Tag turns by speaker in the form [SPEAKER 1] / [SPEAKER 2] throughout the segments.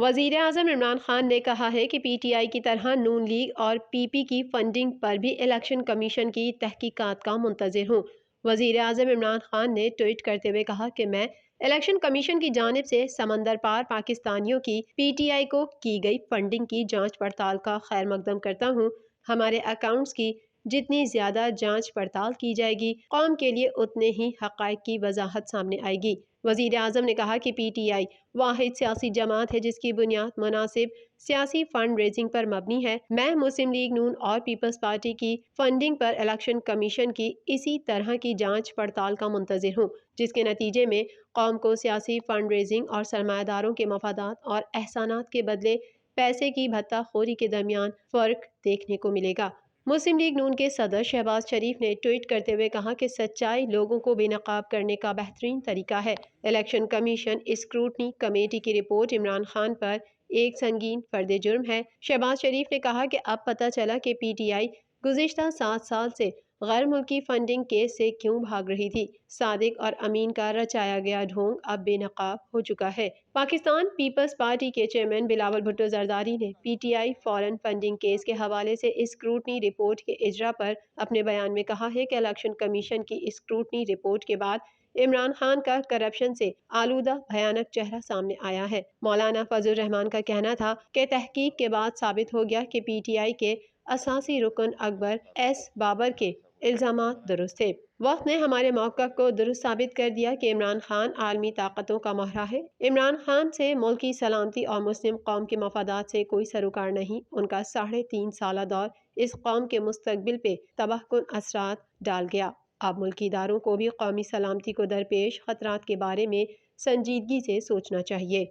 [SPEAKER 1] وزیر اعظم عمران خان نے کہا ہے کہ پی ٹی آئی کی طرح نون لیگ اور پی پی کی فنڈنگ پر بھی الیکشن کمیشن کی تحقیقات کا منتظر ہوں۔ وزیر اعظم عمران خان نے ٹویٹ کرتے ہوئے کہا کہ میں الیکشن کمیشن کی جانب سے سمندر پار پاکستانیوں کی پی ٹی آئی کو کی گئی فنڈنگ کی جانچ پڑتال کا خیر مقدم کرتا ہوں۔ ہمارے اکاؤنٹس کی جتنی زیادہ جانچ پڑتال کی جائے گی، قوم کے لیے اتنے ہی حقائق کی وضاحت سامنے آئے گی۔ وزیر اعظم نے کہا کہ پی ٹی آئی واحد سیاسی جماعت ہے جس کی بنیاد مناسب سیاسی فنڈ ریزنگ پر مبنی ہے۔ میں مسلم لیگ نون اور پیپلز پارٹی کی فنڈنگ پر الیکشن کمیشن کی اسی طرح کی جانچ پڑتال کا منتظر ہوں، جس کے نتیجے میں قوم کو سیاسی فنڈ ریزنگ اور سرمایہ داروں کے مفادات اور احسانات کے بدلے پیسے کی بھتہ خوری کے درمیان فرق دیکھنے کو ملے گا۔ مسلم لیگ نون کے صدر شہباز شریف نے ٹویٹ کرتے ہوئے کہا کہ سچائی لوگوں کو بے نقاب کرنے کا بہترین طریقہ ہے۔ الیکشن کمیشن اسکروٹنی کمیٹی کی رپورٹ عمران خان پر ایک سنگین فرد جرم ہے۔ شہباز شریف نے کہا کہ اب پتہ چلا کہ پی ٹی آئی گزشتہ 7 سال سے غیر ملکی فنڈنگ کیس سے کیوں بھاگ رہی تھی۔ صادق اور امین کا رچایا گیا ڈھونگ اب بے نقاب ہو چکا ہے۔ پاکستان پیپلز پارٹی کے چیئرمین بلاول بھٹو زرداری نے P T I foreign funding case کے حوالے سے اسکروٹنی رپورٹ کے اجرا پر اپنے بیان میں کہا ہے کہ الیکشن کمیشن کی اسکروٹنی رپورٹ کے بعد عمران خان کا کرپشن سے آلودہ بھیانک چہرہ سامنے آیا ہے۔ مولانا فضل الرحمان کا کہنا تھا کہ تحقیق کے بعد ثابت ہو گیا کہ پی ٹی آئی کے اساسی رکن اکبر ایس بابر کے الزامات درست تھے۔ وقت نے ہمارے موقف کو درست ثابت کر دیا کہ عمران خان عالمی طاقتوں کا مہرہ ہے۔ عمران خان سے ملکی سلامتی اور مسلم قوم کے مفادات سے کوئی سروکار نہیں۔ ان کا 3.5 سالہ دور اس قوم کے مستقبل پہ تباہ کن اثرات ڈال گیا۔ اب ملکی اداروں کو بھی قومی سلامتی کو درپیش خطرات کے بارے میں سنجیدگی سے سوچنا چاہیے۔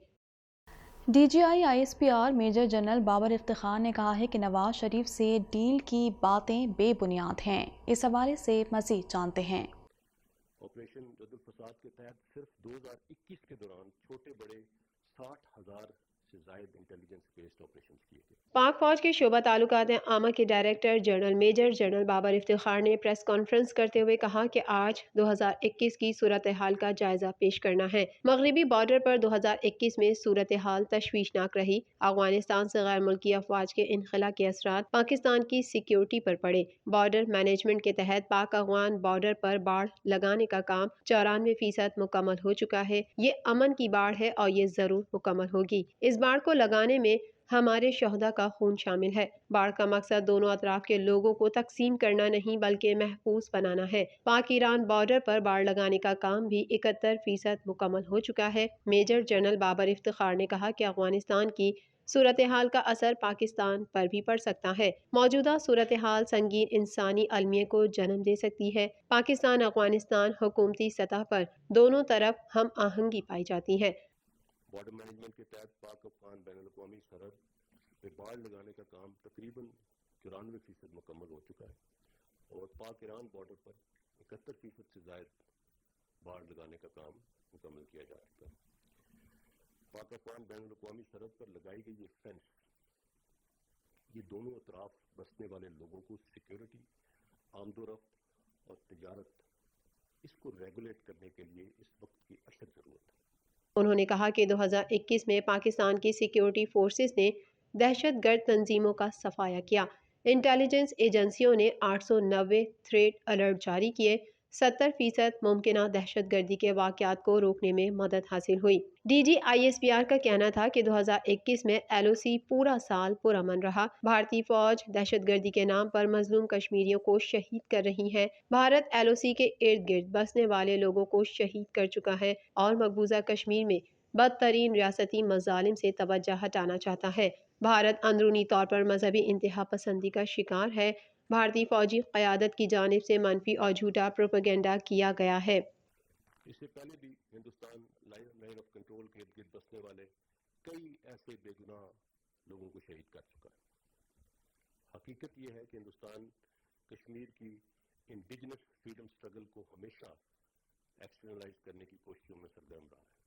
[SPEAKER 2] D G I S P R major general Babar Iftikhar نے کہا ہے کہ نواز شریف سے ڈیل کی باتیں بے بنیاد ہیں۔ اس حوالے سے مزید جانتے ہیں۔
[SPEAKER 3] آپریشن رد الفساد کے تحت صرف 2021 کے دوران چھوٹے بڑے 60,000 سے زائد انٹیلیجنس بیسڈ آپریشنز کیے گئے۔
[SPEAKER 1] پاک فوج کے شعبہ تعلقات عامہ کے director general major general Babar Iftikhar نے پریس کانفرنس کرتے ہوئے کہا کہ آج 2021 کی صورتحال کا جائزہ پیش کرنا ہے۔ مغربی بارڈر پر 2021 میں صورتحال تشویشناک رہی۔ افغانستان سے غیر ملکی افواج کے انخلا کے اثرات پاکستان کی سیکیورٹی پر پڑے۔ بارڈر مینجمنٹ کے تحت پاک افغان بارڈر پر باڑ لگانے کا کام 94% مکمل ہو چکا ہے۔ یہ امن کی باڑ ہے اور یہ ضرور مکمل ہوگی۔ اس باڑ کو لگانے میں ہمارے شہداء کا خون شامل ہے۔ باڑ کا مقصد دونوں اطراف کے لوگوں کو تقسیم کرنا نہیں بلکہ محفوظ بنانا ہے۔ پاک ایران بارڈر پر باڑ لگانے کا کام بھی 71% مکمل ہو چکا ہے۔ میجر جنرل بابر افتخار نے کہا کہ افغانستان کی صورتحال کا اثر پاکستان پر بھی پڑ سکتا ہے۔ موجودہ صورتحال سنگین انسانی المیہ کو جنم دے سکتی ہے۔ پاکستان افغانستان حکومتی سطح پر دونوں طرف ہم آہنگی پائی جاتی ہے۔
[SPEAKER 3] بارڈر مینجمنٹ کے تحت پاک افغان بین الاقوامی سرحد پہ باڑ لگانے کا کام تقریباً 94% مکمل ہو چکا ہے اور پاک ایران بارڈر پر 71% سے زائد باڑ لگانے کا کام مکمل کیا جا چکا ہے۔ پاک افغان بین الاقوامی سرحد پر لگائی گئی یہ فینس یہ دونوں اطراف بسنے والے لوگوں کو سیکیورٹی، آمد و رفت اور تجارت اس کو ریگولیٹ کرنے کے لیے اس وقت کی اشد ضرورت ہے۔
[SPEAKER 1] انہوں نے کہا کہ 2021 میں پاکستان کی سیکیورٹی فورسز نے دہشت گرد تنظیموں کا صفایا کیا۔ انٹیلیجنس ایجنسیوں نے 890 تھریٹ الرٹ جاری کیے۔ 70% ممکنہ دہشت گردی کے واقعات کو روکنے میں مدد حاصل ہوئی۔ D G I S P R کا کہنا تھا کہ 2021 میں ایل او سی پورا سال پرامن رہا۔ بھارتی فوج دہشت گردی کے نام پر مظلوم کشمیریوں کو شہید کر رہی ہے۔ بھارت ایل او سی کے ارد گرد بسنے والے لوگوں کو شہید کر چکا ہے اور مقبوضہ کشمیر میں بدترین ریاستی مظالم سے توجہ ہٹانا چاہتا ہے۔ بھارت اندرونی طور پر مذہبی انتہا پسندی کا شکار ہے۔ بھارتی فوجی قیادت کی جانب سے منفی اور جھوٹا پروپیگنڈا کیا گیا ہے۔
[SPEAKER 3] اس سے پہلے بھی ہندوستان لائن آف کنٹرول کے ارد گرد بسنے والے کئی ایسے بے گناہ لوگوں کو شہید کر چکا ہے۔ حقیقت یہ ہے کہ ہندوستان کشمیر کی انڈیجنس فریڈم سٹرگل کو ہمیشہ ایکسٹرنلائز کرنے کی کوششوں میں سرگرم رہا ہے۔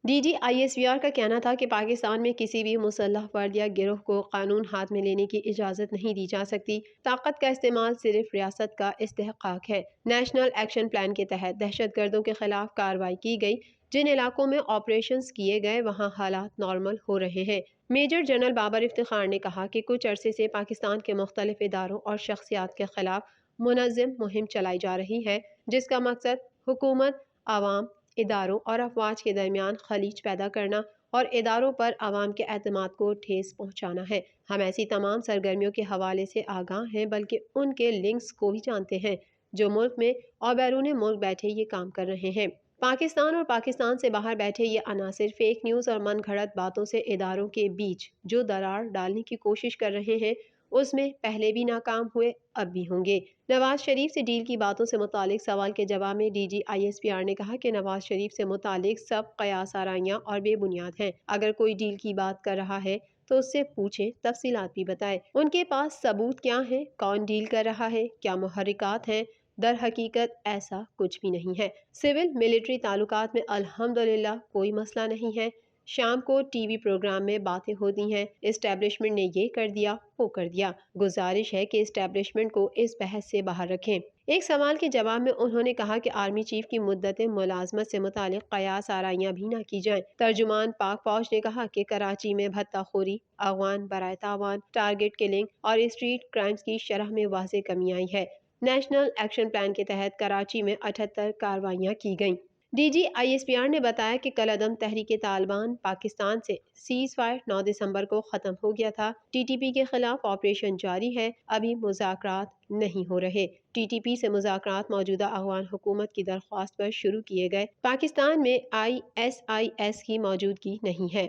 [SPEAKER 1] DGISPR کا کہنا تھا کہ پاکستان میں کسی بھی مسلح فرد یا گروہ کو قانون ہاتھ میں لینے کی اجازت نہیں دی جا سکتی۔ طاقت کا استعمال صرف ریاست کا استحقاق ہے۔ نیشنل ایکشن پلان کے تحت دہشت گردوں کے خلاف کارروائی کی گئی۔ جن علاقوں میں آپریشنز کیے گئے وہاں حالات نارمل ہو رہے ہیں۔ میجر جنرل بابر افتخار نے کہا کہ کچھ عرصے سے پاکستان کے مختلف اداروں اور شخصیات کے خلاف منظم مہم چلائی جا رہی ہے، جس کا مقصد حکومت، عوام، اداروں اور افواج کے درمیان خلیج پیدا کرنا اور اداروں پر عوام کے اعتماد کو ٹھیس پہنچانا ہے۔ ہم ایسی تمام سرگرمیوں کے حوالے سے آگاہ ہیں، بلکہ ان کے لنکس کو بھی جانتے ہیں جو ملک میں اور بیرون ملک بیٹھے یہ کام کر رہے ہیں۔ پاکستان اور پاکستان سے باہر بیٹھے یہ عناصر فیک نیوز اور من گھڑت باتوں سے اداروں کے بیچ جو درار ڈالنے کی کوشش کر رہے ہیں، اس میں پہلے بھی ناکام ہوئے، اب بھی ہوں گے۔ نواز شریف سے ڈیل کی باتوں سے متعلق سوال کے جواب میں DGISPR نے کہا کہ نواز شریف سے متعلق سب قیاس آرائیاں اور بے بنیاد ہیں۔ اگر کوئی ڈیل کی بات کر رہا ہے تو اس سے پوچھیں، تفصیلات بھی بتائے۔ ان کے پاس ثبوت کیا ہیں؟ کون ڈیل کر رہا ہے؟ کیا محرکات ہیں؟ در حقیقت ایسا کچھ بھی نہیں ہے۔ سول ملٹری تعلقات میں الحمدللہ کوئی مسئلہ نہیں ہے۔ شام کو ٹی وی پروگرام میں باتیں ہوتی ہیں، اسٹیبلشمنٹ نے یہ کر دیا، وہ کر دیا۔ گزارش ہے کہ اسٹیبلشمنٹ کو اس بحث سے باہر رکھیں۔ ایک سوال کے جواب میں انہوں نے کہا کہ آرمی چیف کی مدت ملازمت سے متعلق قیاس آرائیاں بھی نہ کی جائیں۔ ترجمان پاک فوج نے کہا کہ کراچی میں بھتہ خوری، اغوان برائے تاوان، ٹارگٹ کلنگ اور اسٹریٹ کرائمز کی شرح میں واضح کمی آئی ہے۔ نیشنل ایکشن پلان کے تحت کراچی میں 78 کارروائیاں کی گئیں۔ DGISPR نے بتایا کہ کالعدم تحریک طالبان پاکستان سے سیز فائر 9 دسمبر کو ختم ہو گیا تھا۔ TTP کے خلاف آپریشن جاری ہے، ابھی مذاکرات نہیں ہو رہے۔ TTP سے مذاکرات موجودہ افغان حکومت کی درخواست پر شروع کیے گئے۔ پاکستان میں ISIS کی موجودگی نہیں ہے۔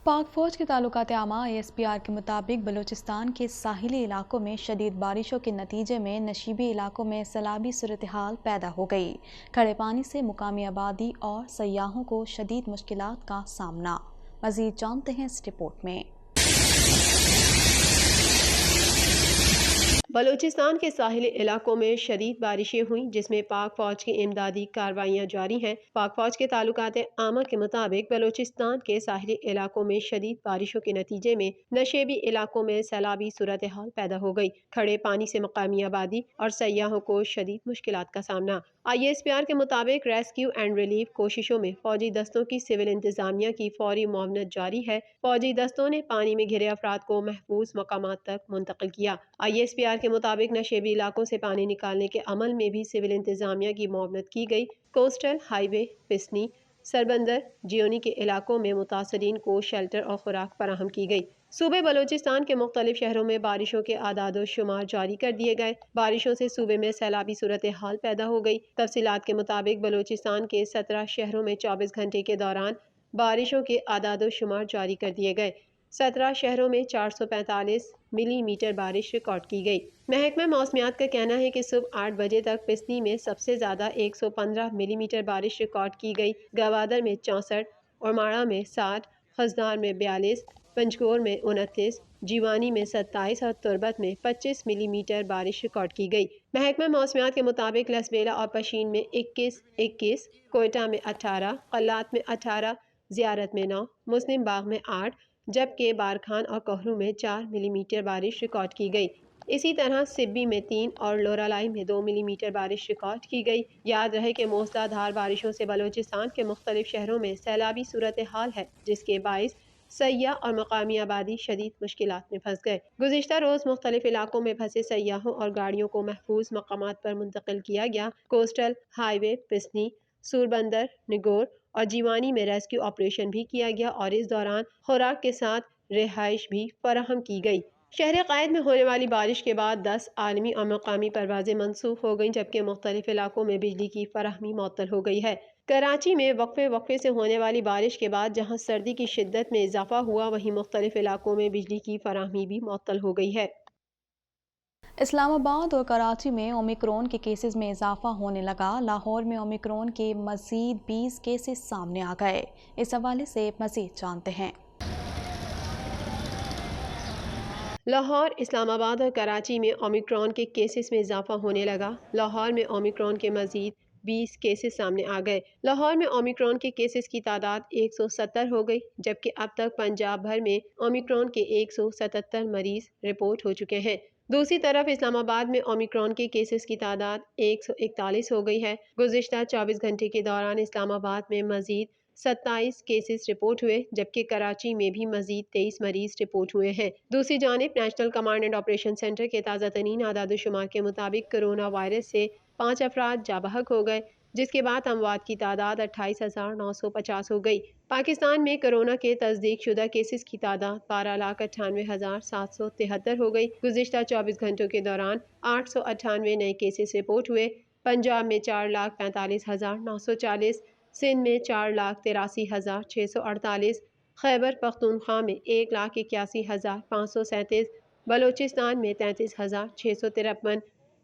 [SPEAKER 2] پاک فوج کے تعلقات عامہ ISPR کے مطابق بلوچستان کے ساحلی علاقوں میں شدید بارشوں کے نتیجے میں نشیبی علاقوں میں سیلابی صورتحال پیدا ہو گئی۔ کھڑے پانی سے مقامی آبادی اور سیاحوں کو شدید مشکلات کا سامنا۔ مزید جانتے ہیں اس رپورٹ میں۔
[SPEAKER 1] بلوچستان کے ساحلی علاقوں میں شدید بارشیں ہوئیں، جس میں پاک فوج کی امدادی کارروائیاں جاری ہیں۔ پاک فوج کے تعلقات عامہ کے مطابق بلوچستان کے ساحلی علاقوں میں شدید بارشوں کے نتیجے میں نشیبی علاقوں میں سیلابی صورتحال پیدا ہو گئی۔ کھڑے پانی سے مقامی آبادی اور سیاحوں کو شدید مشکلات کا سامنا۔ ISPR کے مطابق ریسکیو اینڈ ریلیف کوششوں میں فوجی دستوں کی سول انتظامیہ کی فوری معاونت جاری ہے۔ فوجی دستوں نے پانی میں گھرے افراد کو محفوظ مقامات تک منتقل کیا۔ ISPR کے مطابق نشیبی علاقوں سے پانی نکالنے کے عمل میں بھی سول انتظامیہ کی معاونت کی گئی۔ کوسٹل ہائی وے پسنی، سربندر، جیونی کے علاقوں میں متاثرین کو شیلٹر اور خوراک فراہم کی گئی۔ صوبے بلوچستان کے مختلف شہروں میں بارشوں کے اعداد و شمار جاری کر دیے گئے۔ بارشوں سے صوبے میں سیلابی صورتحال پیدا ہو گئی۔ تفصیلات کے مطابق بلوچستان کے 17 شہروں میں 24 گھنٹے کے دوران بارشوں کے اعداد و شمار جاری کر دیے گئے۔ 17 شہروں میں 445 ملی میٹر بارش ریکارڈ کی گئی۔ محکمہ موسمیات کا کہنا ہے کہ صبح 8 بجے تک پسنی میں سب سے زیادہ 115 ملی میٹر بارش ریکارڈ کی گئی۔ گوادر میں 64، اورماڑہ میں 60، خزدار میں 42، پنجگور میں 29، جیوانی میں 27 اور تربت میں 25 ملی میٹر بارش ریکارڈ کی گئی۔ محکمہ موسمیات کے مطابق لسبیلا اور پشین میں 21، کوئٹہ میں 18، قلات میں 18، زیارت میں 9، مسلم باغ میں 8، جبکہ بارکھان اور کوہرو میں 4 ملی میٹر بارش ریکارڈ کی گئی۔ اسی طرح سبی میں 3 اور لورالائی میں 2 ملی میٹر بارش ریکارڈ کی گئی۔ یاد رہے کہ موسلا دھار بارشوں سے بلوچستان کے مختلف شہروں میں سیلابی صورتحال ہے، جس کے باعث سیاح اور مقامی آبادی شدید مشکلات میں پھنس گئے۔ گزشتہ روز مختلف علاقوں میں پھنسے سیاحوں اور گاڑیوں کو محفوظ مقامات پر منتقل کیا گیا۔ کوسٹل ہائی وے پسنی، سوربندر، نگور اور جیوانی میں ریسکیو آپریشن بھی کیا گیا اور اس دوران خوراک کے ساتھ رہائش بھی فراہم کی گئی۔ شہر قائد میں ہونے والی بارش کے بعد 10 عالمی اور مقامی پروازیں منسوخ ہو گئیں، جبکہ مختلف علاقوں میں بجلی کی فراہمی معطل ہو گئی ہے۔ کراچی میں وقفے سے ہونے والی بارش کے بعد جہاں سردی کی شدت میں اضافہ ہوا، وہیں مختلف علاقوں میں بجلی کی فراہمی بھی معطل ہو گئی ہے۔
[SPEAKER 2] اسلام آباد اور کراچی میں اومیکرون کے کیسز میں اضافہ ہونے لگا۔ لاہور میں اومیکرون کے مزید 20 کیسز سامنے آ گئے۔ اس حوالے سے مزید جانتے ہیں۔
[SPEAKER 1] لاہور، اسلام آباد اور کراچی میں اومیکرون کے کیسز میں اضافہ ہونے لگا۔ لاہور میں اومیکرون کے مزید 20 کیسز سامنے آ گئے۔ لاہور میں اومیکرون کے کیسز کی تعداد 170 ہو گئی، جبکہ اب تک پنجاب بھر میں اومیکرون کے 177 مریض رپورٹ ہو چکے ہیں۔ دوسری طرف اسلام آباد میں اومیکرون کے کیسز کی تعداد 141 ہو گئی ہے۔ گزشتہ 24 گھنٹے کے دوران اسلام آباد میں مزید 27 کیسز رپورٹ ہوئے، جبکہ کراچی میں بھی مزید 23 مریض رپورٹ ہوئے ہیں۔ دوسری جانب national command and operation centre کے تازہ ترین اعداد و شمار کے مطابق کرونا وائرس سے 5 افراد جاں بحق ہو گئے، جس کے بعد اموات کی تعداد 28,950 ہو گئی۔ پاکستان میں کرونا کے تصدیق شدہ کیسز کی تعداد 12,98,773 ہو گئی۔ گزشتہ 24 گھنٹوں کے دوران 898 نئے کیسز رپورٹ ہوئے۔ پنجاب میں 4,45,940، سندھ میں 4,83,648، خیبر پختونخوا میں 1,81,537، بلوچستان میں 33,653،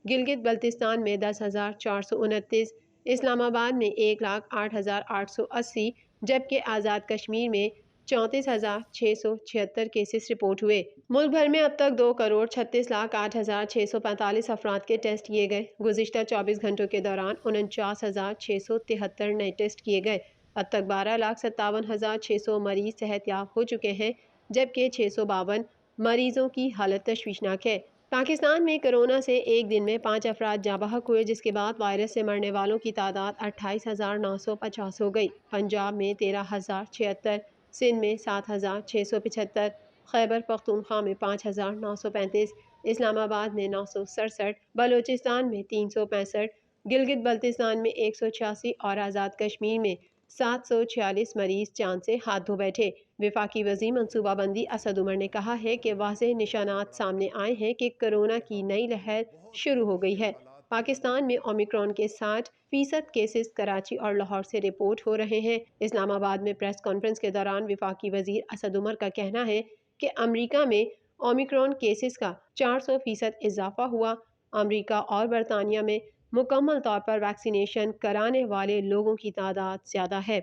[SPEAKER 1] گلگت بلتستان میں 10,429، اسلام آباد میں 1,08,880، جبکہ آزاد کشمیر میں 34,676 کیسز رپورٹ ہوئے۔ ملک بھر میں اب تک 2,36,08,645 افراد کے ٹیسٹ کیے گئے۔ گزشتہ 24 گھنٹوں کے دوران 49,673 نئے ٹیسٹ کیے گئے۔ اب تک 12,57,600 مریض صحت یاب ہو چکے ہیں، جبکہ 652 مریضوں کی حالت تشویشناک ہے۔ پاکستان میں کرونا سے ایک دن میں 5 افراد جاں بحق ہوئے، جس کے بعد وائرس سے مرنے والوں کی تعداد 28,950 ہو گئی۔ پنجاب میں 13,076، سندھ میں 7,675، خیبر پختونخوا میں 5,935، اسلام آباد میں 967، بلوچستان میں 365، گلگت بلتستان میں 186 اور آزاد کشمیر میں 746 مریض جان سے ہاتھ دھو بیٹھے۔ وفاقی وزیر منصوبہ بندی اسد عمر نے کہا ہے کہ واضح نشانات سامنے آئے ہیں کہ کرونا کی نئی لہر شروع ہو گئی ہے۔ پاکستان میں اومیکرون کے 60% کیسز کراچی اور لاہور سے رپورٹ ہو رہے ہیں۔ اسلام آباد میں پریس کانفرنس کے دوران وفاقی وزیر اسد عمر کا کہنا ہے کہ امریکہ میں اومیکرون کیسز کا 400% اضافہ ہوا۔ امریکہ اور برطانیہ میں مکمل طور پر ویکسینیشن کرانے والے لوگوں کی تعداد زیادہ ہے۔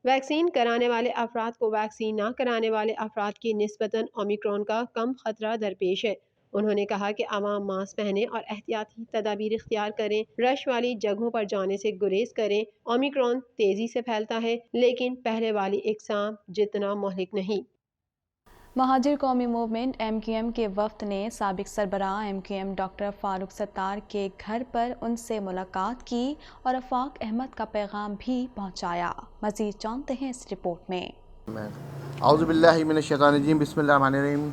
[SPEAKER 1] ویکسین کرانے والے افراد کو ویکسین نہ کرانے والے افراد کی نسبتاً اومیکرون کا کم خطرہ درپیش ہے۔ انہوں نے کہا کہ عوام ماسک پہنیں اور احتیاطی تدابیر اختیار کریں، رش والی جگہوں پر جانے سے گریز کریں۔ اومیکرون تیزی سے پھیلتا ہے، لیکن پہلے والی اقسام جتنا مہلک نہیں۔
[SPEAKER 2] مہاجر قومی موومنٹ MQM کے وفد نے سابق سربراہ MQM ڈاکٹر فاروق ستار کے گھر پر ان سے ملاقات کی اور آفاق احمد کا پیغام بھی پہنچایا۔ مزید جانتے ہیں اس رپورٹ میں۔
[SPEAKER 4] اعوذ باللہ من الشیطان الرجیم، بسم اللہ الرحمن الرحیم۔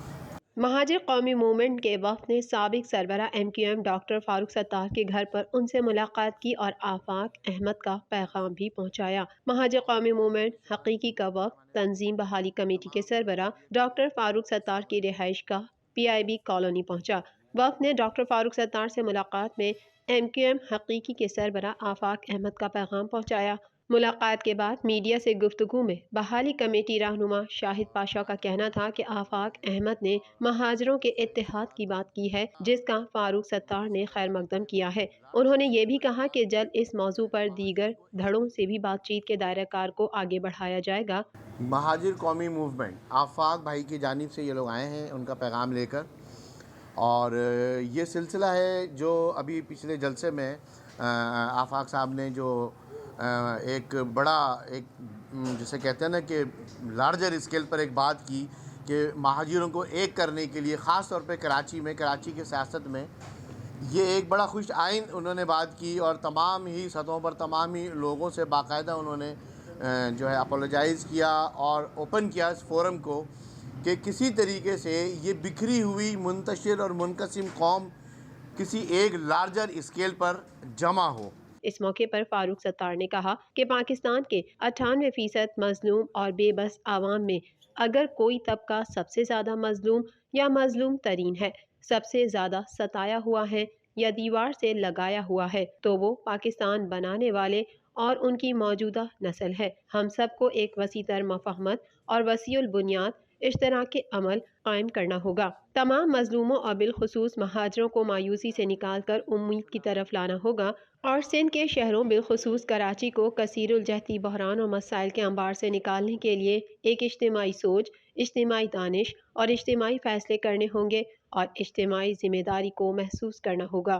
[SPEAKER 1] مہاجر قومی موومنٹ کے وفد نے سابق سربراہ MQM ڈاکٹر فاروق ستار کے گھر پر ان سے ملاقات کی اور آفاق احمد کا پیغام بھی پہنچایا۔ مہاجر قومی موومنٹ حقیقی کا وفد تنظیم بحالی کمیٹی کے سربراہ ڈاکٹر فاروق ستار کی رہائش گاہ PIB کالونی پہنچا۔ وفد نے ڈاکٹر فاروق ستار سے ملاقات میں MQM حقیقی کے سربراہ آفاق احمد کا پیغام پہنچایا۔ ملاقات کے بعد میڈیا سے گفتگو میں بحالی کمیٹی رہنما شاہد پاشا کا کہنا تھا کہ آفاق احمد نے مہاجروں کے اتحاد کی بات کی ہے، جس کا فاروق ستار نے خیر مقدم کیا ہے۔ انہوں نے یہ بھی کہا کہ جلد اس موضوع پر دیگر دھڑوں سے بھی بات چیت کے دائرہ کار کو آگے بڑھایا جائے گا۔
[SPEAKER 4] مہاجر قومی موومنٹ آفاق بھائی کی جانب سے یہ لوگ آئے ہیں ان کا پیغام لے کر، اور یہ سلسلہ ہے جو ابھی پچھلے جلسے میں آفاق صاحب نے جو ایک بڑا جسے کہتے ہیں نا کہ لارجر اسکیل پر ایک بات کی کہ مہاجروں کو ایک کرنے کے لیے، خاص طور پہ کراچی کے سیاست میں یہ ایک بڑا خوش آئند انہوں نے بات کی، اور تمام ہی سطحوں پر تمام ہی لوگوں سے باقاعدہ انہوں نے جو ہے اپولوجائز کیا اور اوپن کیا اس فورم کو کہ کسی طریقے سے یہ بکھری ہوئی منتشر اور منقسم قوم کسی ایک لارجر اسکیل پر جمع ہو۔
[SPEAKER 1] اس موقع پر فاروق ستار نے کہا کہ پاکستان کے 98% مظلوم اور بے بس عوام میں اگر کوئی طبقہ سب سے زیادہ مظلوم یا مظلوم ترین ہے، سب سے زیادہ ستایا ہوا ہے یا دیوار سے لگایا ہوا ہے، تو وہ پاکستان بنانے والے اور ان کی موجودہ نسل ہے۔ ہم سب کو ایک وسیع تر مفاہمت اور وسیع البنیاد اشتراک عمل قائم کرنا ہوگا۔ تمام مظلوموں اور بالخصوص مہاجروں کو مایوسی سے نکال کر امید کی طرف لانا ہوگا، اور سندھ کے شہروں بالخصوص کراچی کو کثیر الجہتی بحران اور مسائل کے انبار سے نکالنے کے لیے ایک اجتماعی سوچ، اجتماعی دانش اور اجتماعی فیصلے کرنے ہوں گے اور اجتماعی ذمہ داری کو محسوس کرنا ہوگا۔